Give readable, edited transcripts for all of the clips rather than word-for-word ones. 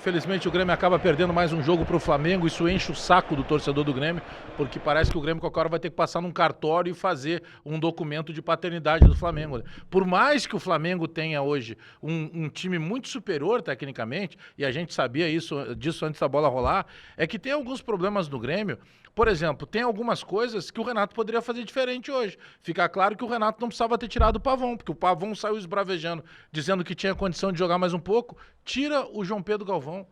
Infelizmente o Grêmio acaba perdendo mais um jogo para o Flamengo, isso enche o saco do torcedor do Grêmio, porque parece que o Grêmio qualquer hora vai ter que passar num cartório e fazer um documento de paternidade do Flamengo. Por mais que o Flamengo tenha hoje um time muito superior tecnicamente, e a gente sabia disso antes da bola rolar, é que tem alguns problemas no Grêmio. Por exemplo, tem algumas coisas que o Renato poderia fazer diferente hoje. Fica claro que o Renato não precisava ter tirado o Pavão, porque o Pavão saiu esbravejando, dizendo que tinha condição de jogar mais um pouco. Tira o João Pedro Galvão.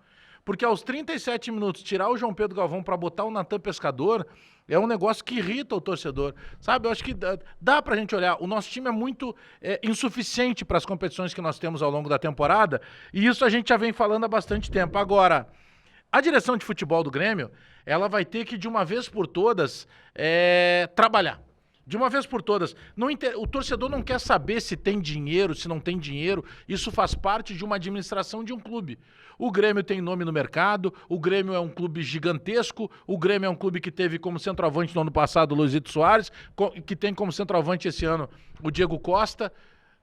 Porque aos 37 minutos, tirar o João Pedro Galvão para botar o Natan Pescador é um negócio que irrita o torcedor. Sabe, eu acho que dá pra gente olhar. O nosso time é muito insuficiente para as competições que nós temos ao longo da temporada, e isso a gente já vem falando há bastante tempo. Agora, a direção de futebol do Grêmio, ela vai ter que, de uma vez por todas, trabalhar. De uma vez por todas. O torcedor não quer saber se tem dinheiro, se não tem dinheiro. Isso faz parte de uma administração de um clube. O Grêmio tem nome no mercado, o Grêmio é um clube gigantesco, o Grêmio é um clube que teve como centroavante no ano passado o Luizito Soares, que tem como centroavante esse ano o Diego Costa.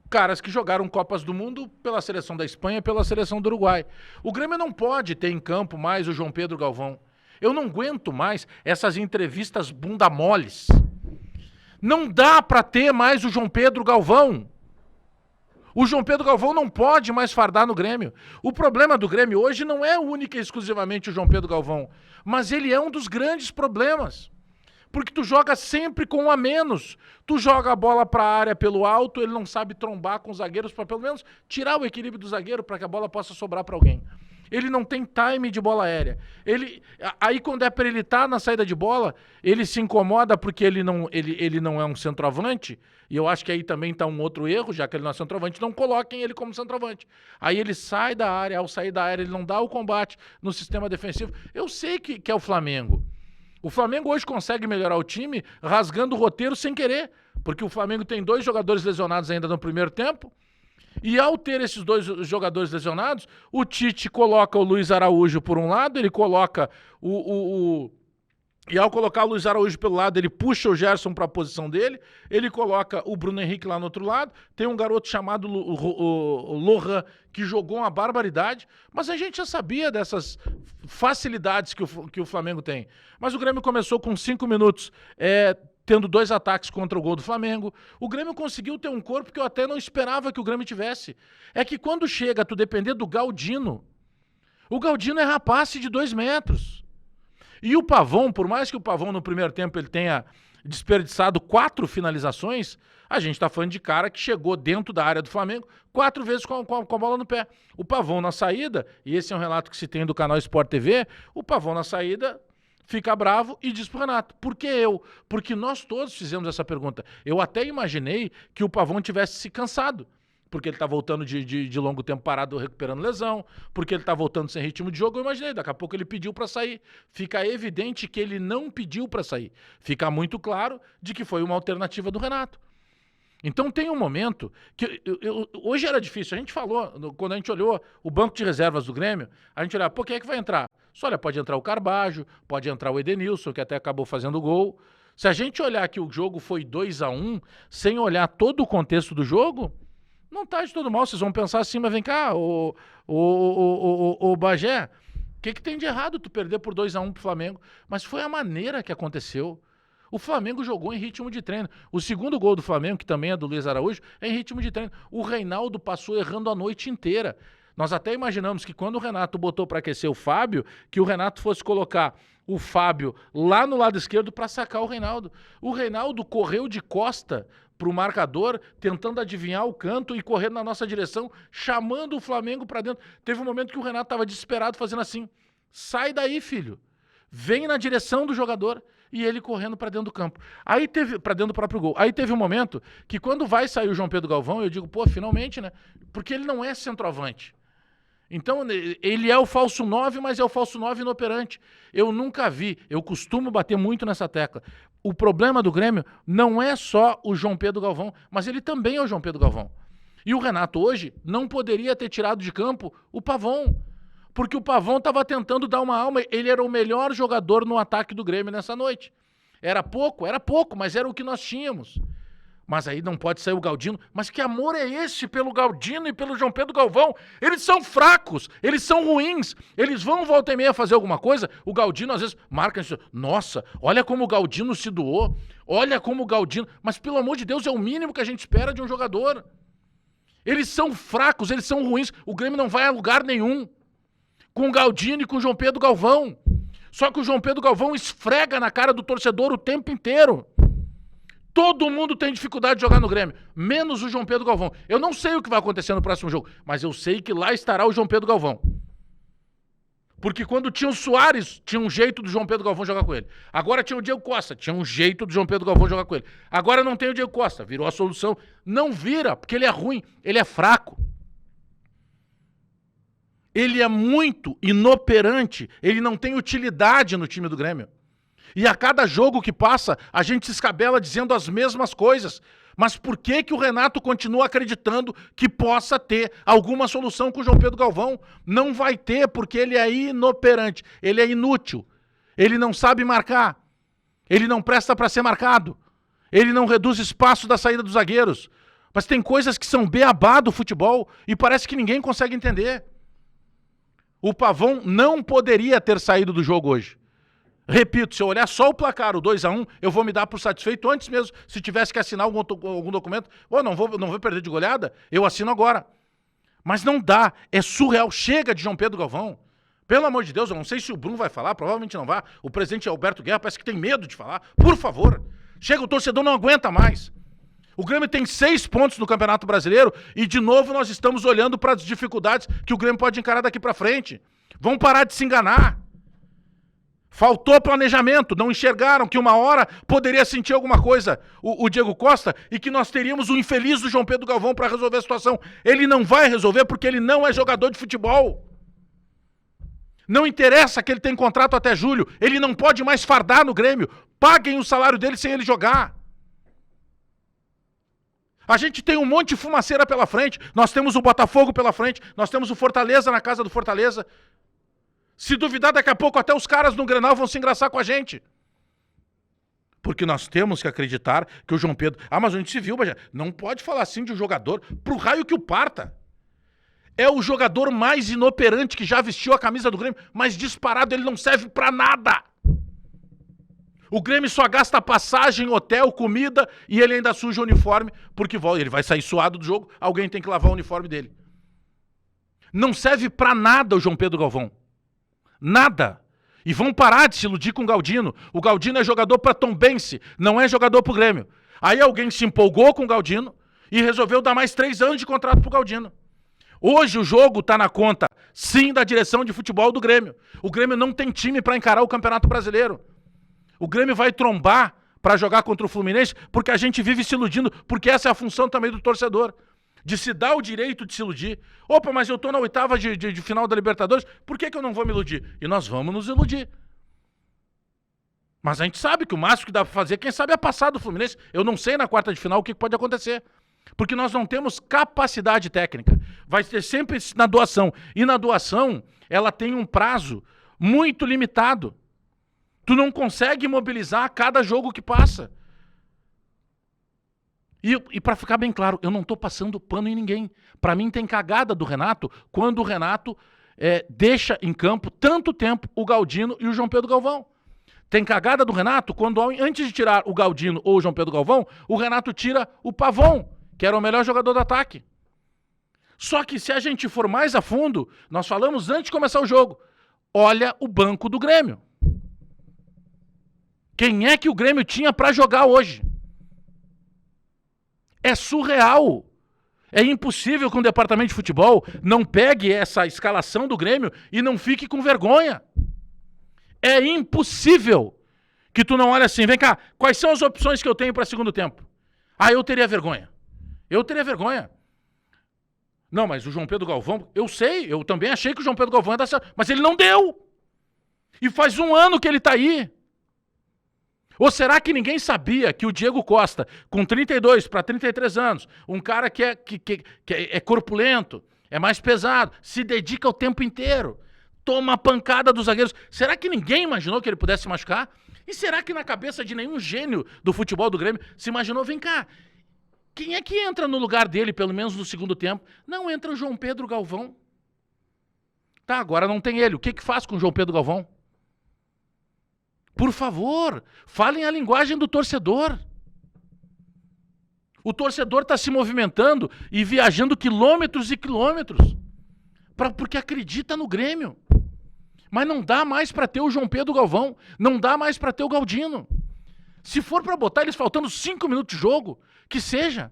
Caras que jogaram Copas do Mundo pela seleção da Espanha e pela seleção do Uruguai. O Grêmio não pode ter em campo mais o João Pedro Galvão. Eu não aguento mais essas entrevistas bunda moles. Não dá para ter mais o João Pedro Galvão. O João Pedro Galvão não pode mais fardar no Grêmio. O problema do Grêmio hoje não é única e exclusivamente o João Pedro Galvão, mas ele é um dos grandes problemas. Porque tu joga sempre com um a menos. Tu joga a bola para a área pelo alto, ele não sabe trombar com os zagueiros para pelo menos tirar o equilíbrio do zagueiro para que a bola possa sobrar para alguém. Ele não tem time de bola aérea. Aí quando é para ele estar na saída de bola, ele se incomoda porque ele não é um centroavante, e eu acho que aí também está um outro erro, já que ele não é centroavante, não coloquem ele como centroavante. Aí ele sai da área, ao sair da área ele não dá o combate no sistema defensivo. Eu sei que é o Flamengo. O Flamengo hoje consegue melhorar o time rasgando o roteiro sem querer, porque o Flamengo tem 2 jogadores lesionados ainda no primeiro tempo, e ao ter esses 2 jogadores lesionados, o Tite coloca o Luiz Araújo por um lado, ele coloca e ao colocar o Luiz Araújo pelo lado, ele puxa o Gerson para a posição dele, ele coloca o Bruno Henrique lá no outro lado, tem um garoto chamado Lohan, que jogou uma barbaridade, mas a gente já sabia dessas facilidades que o Flamengo tem. Mas o Grêmio começou com 5 minutos tendo 2 ataques contra o gol do Flamengo. O Grêmio conseguiu ter um corpo que eu até não esperava que o Grêmio tivesse. É que quando chega tu depender do Galdino, o Galdino é rapaz de 2 metros. E o Pavão, por mais que o Pavão no primeiro tempo ele tenha desperdiçado 4 finalizações, a gente tá falando de cara que chegou dentro da área do Flamengo 4 vezes com a bola no pé. O Pavão na saída, e esse é um relato que se tem do canal Sport TV, o Pavão na saída fica bravo e diz pro Renato, por que eu? Porque nós todos fizemos essa pergunta. Eu até imaginei que o Pavão tivesse se cansado, porque ele tá voltando de longo tempo parado recuperando lesão, porque ele tá voltando sem ritmo de jogo. Eu imaginei, daqui a pouco ele pediu para sair. Fica evidente que ele não pediu para sair. Fica muito claro de que foi uma alternativa do Renato. Então tem um momento que hoje era difícil. A gente falou, quando a gente olhou o banco de reservas do Grêmio, a gente olhava, quem é que vai entrar? Só olha, pode entrar o Carbajo, pode entrar o Edenilson, que até acabou fazendo gol. Se a gente olhar que o jogo foi 2-1, sem olhar todo o contexto do jogo, não tá de todo mal. Vocês vão pensar assim, mas vem cá, o Bagé, o que tem de errado tu perder por 2-1 pro Flamengo? Mas foi a maneira que aconteceu. O Flamengo jogou em ritmo de treino. O segundo gol do Flamengo, que também é do Luiz Araújo, é em ritmo de treino. O Reinaldo passou errando a noite inteira. Nós até imaginamos que quando o Renato botou para aquecer o Fábio, que o Renato fosse colocar o Fábio lá no lado esquerdo para sacar o Reinaldo. O Reinaldo correu de costa pro marcador, tentando adivinhar o canto e correndo na nossa direção, chamando o Flamengo para dentro. Teve um momento que o Renato estava desesperado, fazendo assim, sai daí, filho. Vem na direção do jogador. E ele correndo para dentro do campo. Aí teve, para dentro do próprio gol. Aí teve um momento que quando vai sair o João Pedro Galvão, eu digo, pô, finalmente, né? Porque ele não é centroavante. Então, ele é o falso 9, mas é o falso 9 inoperante. Eu nunca vi, eu costumo bater muito nessa tecla. O problema do Grêmio não é só o João Pedro Galvão, mas ele também é o João Pedro Galvão. E o Renato hoje não poderia ter tirado de campo o Pavão, porque o Pavão estava tentando dar uma alma. Ele era o melhor jogador no ataque do Grêmio nessa noite. Era pouco, mas era o que nós tínhamos. Mas aí não pode sair o Galdino. Mas que amor é esse pelo Galdino e pelo João Pedro Galvão? Eles são fracos, eles são ruins. Eles vão volta e meia fazer alguma coisa. O Galdino às vezes marca isso. Nossa, olha como o Galdino se doou. Olha como o Galdino... Mas pelo amor de Deus, é o mínimo que a gente espera de um jogador. Eles são fracos, eles são ruins. O Grêmio não vai a lugar nenhum com o Galdino e com o João Pedro Galvão. Só que o João Pedro Galvão esfrega na cara do torcedor o tempo inteiro. Todo mundo tem dificuldade de jogar no Grêmio, menos o João Pedro Galvão. Eu não sei o que vai acontecer no próximo jogo, mas eu sei que lá estará o João Pedro Galvão. Porque quando tinha o Soares, tinha um jeito do João Pedro Galvão jogar com ele. Agora tinha o Diego Costa, tinha um jeito do João Pedro Galvão jogar com ele. Agora não tem o Diego Costa, virou a solução. Não vira, porque ele é ruim, ele é fraco. Ele é muito inoperante, ele não tem utilidade no time do Grêmio. E a cada jogo que passa, a gente se escabela dizendo as mesmas coisas. Mas por que que o Renato continua acreditando que possa ter alguma solução com o João Pedro Galvão? Não vai ter, porque ele é inoperante, ele é inútil. Ele não sabe marcar. Ele não presta para ser marcado. Ele não reduz espaço da saída dos zagueiros. Mas tem coisas que são beabá do futebol e parece que ninguém consegue entender. O Pavão não poderia ter saído do jogo hoje. Repito, se eu olhar só o placar, o 2-1, eu vou me dar por satisfeito antes mesmo. Se tivesse que assinar algum documento, não vou perder de goleada, eu assino agora. Mas não dá, é surreal. Chega de João Pedro Galvão. Pelo amor de Deus, eu não sei se o Bruno vai falar, provavelmente não vai. O presidente Alberto Guerra parece que tem medo de falar. Por favor, chega, o torcedor não aguenta mais. O Grêmio tem 6 pontos no Campeonato Brasileiro e de novo nós estamos olhando para as dificuldades que o Grêmio pode encarar daqui para frente. Vamos parar de se enganar. Faltou planejamento, não enxergaram que uma hora poderia sentir alguma coisa o Diego Costa e que nós teríamos o infeliz do João Pedro Galvão para resolver a situação. Ele não vai resolver porque ele não é jogador de futebol. Não interessa que ele tem contrato até julho, ele não pode mais fardar no Grêmio. Paguem o salário dele sem ele jogar. A gente tem um monte de fumaceira pela frente, nós temos o Botafogo pela frente, nós temos o Fortaleza na casa do Fortaleza. Se duvidar, daqui a pouco até os caras no Grenal vão se engraçar com a gente. Porque nós temos que acreditar que o João Pedro... mas a gente se viu, não pode falar assim de um jogador pro raio que o parta. É o jogador mais inoperante que já vestiu a camisa do Grêmio, mas disparado, ele não serve pra nada. O Grêmio só gasta passagem, hotel, comida e ele ainda suja o uniforme, porque ele vai sair suado do jogo, alguém tem que lavar o uniforme dele. Não serve pra nada o João Pedro Galvão. Nada. E vão parar de se iludir com o Galdino. O Galdino é jogador para Tombense, não é jogador pro Grêmio. Aí alguém se empolgou com o Galdino e resolveu dar mais 3 anos de contrato pro Galdino. Hoje o jogo tá na conta, sim, da direção de futebol do Grêmio. O Grêmio não tem time para encarar o Campeonato Brasileiro. O Grêmio vai trombar para jogar contra o Fluminense porque a gente vive se iludindo, porque essa é a função também do torcedor. De se dar o direito de se iludir. Opa, mas eu tô na 8ª de final da Libertadores, por que eu não vou me iludir? E nós vamos nos iludir. Mas a gente sabe que o máximo que dá pra fazer, quem sabe é passar do Fluminense. Eu não sei na 1/4 de final o que pode acontecer. Porque nós não temos capacidade técnica. Vai ser sempre na doação. E na doação, ela tem um prazo muito limitado. Tu não consegue mobilizar cada jogo que passa. E para ficar bem claro, eu não estou passando pano em ninguém. Para mim tem cagada do Renato quando o Renato deixa em campo tanto tempo o Galdino e o João Pedro Galvão. Tem cagada do Renato quando, antes de tirar o Galdino ou o João Pedro Galvão, o Renato tira o Pavão, que era o melhor jogador do ataque. Só que se a gente for mais a fundo, nós falamos antes de começar o jogo, olha o banco do Grêmio. Quem é que o Grêmio tinha para jogar hoje? É surreal. É impossível que um departamento de futebol não pegue essa escalação do Grêmio e não fique com vergonha. É impossível que tu não olhe assim, vem cá, quais são as opções que eu tenho para segundo tempo? Eu teria vergonha. Eu teria vergonha. Não, mas o João Pedro Galvão, eu sei, eu também achei que o João Pedro Galvão ia dar certo, mas ele não deu. E faz 1 ano que ele tá aí. Ou será que ninguém sabia que o Diego Costa, com 32 para 33 anos, um cara que é corpulento, é mais pesado, se dedica o tempo inteiro, toma a pancada dos zagueiros, será que ninguém imaginou que ele pudesse se machucar? E será que na cabeça de nenhum gênio do futebol do Grêmio se imaginou, vem cá, Quem é que entra no lugar dele, pelo menos no segundo tempo? Não entra o João Pedro Galvão. Tá, agora não tem ele. O que que faz com o João Pedro Galvão? Por favor, falem a linguagem do torcedor. O torcedor está se movimentando e viajando quilômetros e quilômetros porque acredita no Grêmio. Mas não dá mais para ter o João Pedro Galvão, não dá mais para ter o Galdino. Se for para botar eles faltando 5 minutos de jogo, que seja.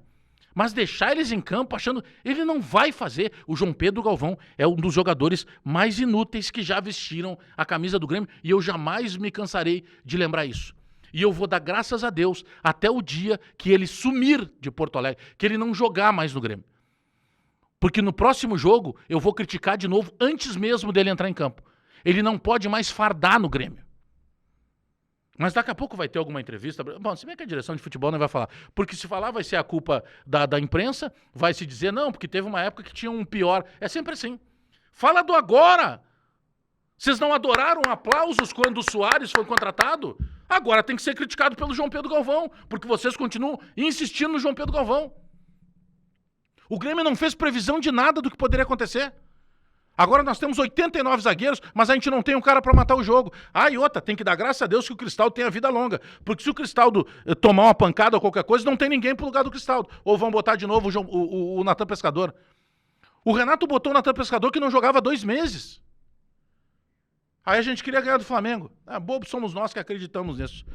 Mas deixar eles em campo achando... Ele não vai fazer. O João Pedro Galvão é um dos jogadores mais inúteis que já vestiram a camisa do Grêmio e eu jamais me cansarei de lembrar isso. E eu vou dar graças a Deus até o dia que ele sumir de Porto Alegre, que ele não jogar mais no Grêmio. Porque no próximo jogo eu vou criticar de novo antes mesmo dele entrar em campo. Ele não pode mais fardar no Grêmio. Mas daqui a pouco vai ter alguma entrevista. Bom, se bem que a direção de futebol não vai falar. Porque se falar vai ser a culpa da imprensa, vai se dizer, não, porque teve uma época que tinha um pior. É sempre assim. Fala do agora. Vocês não adoraram aplausos quando o Soares foi contratado? Agora tem que ser criticado pelo João Pedro Galvão, porque vocês continuam insistindo no João Pedro Galvão. O Grêmio não fez previsão de nada do que poderia acontecer. Agora nós temos 89 zagueiros, mas a gente não tem um cara para matar o jogo. Ah, e outra, tem que dar graças a Deus que o Cristaldo tenha vida longa. Porque se o Cristaldo tomar uma pancada ou qualquer coisa, não tem ninguém pro lugar do Cristaldo. Ou vão botar de novo o Natan Pescador. O Renato botou o Natan Pescador que não jogava há 2 meses. Aí a gente queria ganhar do Flamengo. Ah, bobos somos nós que acreditamos nisso.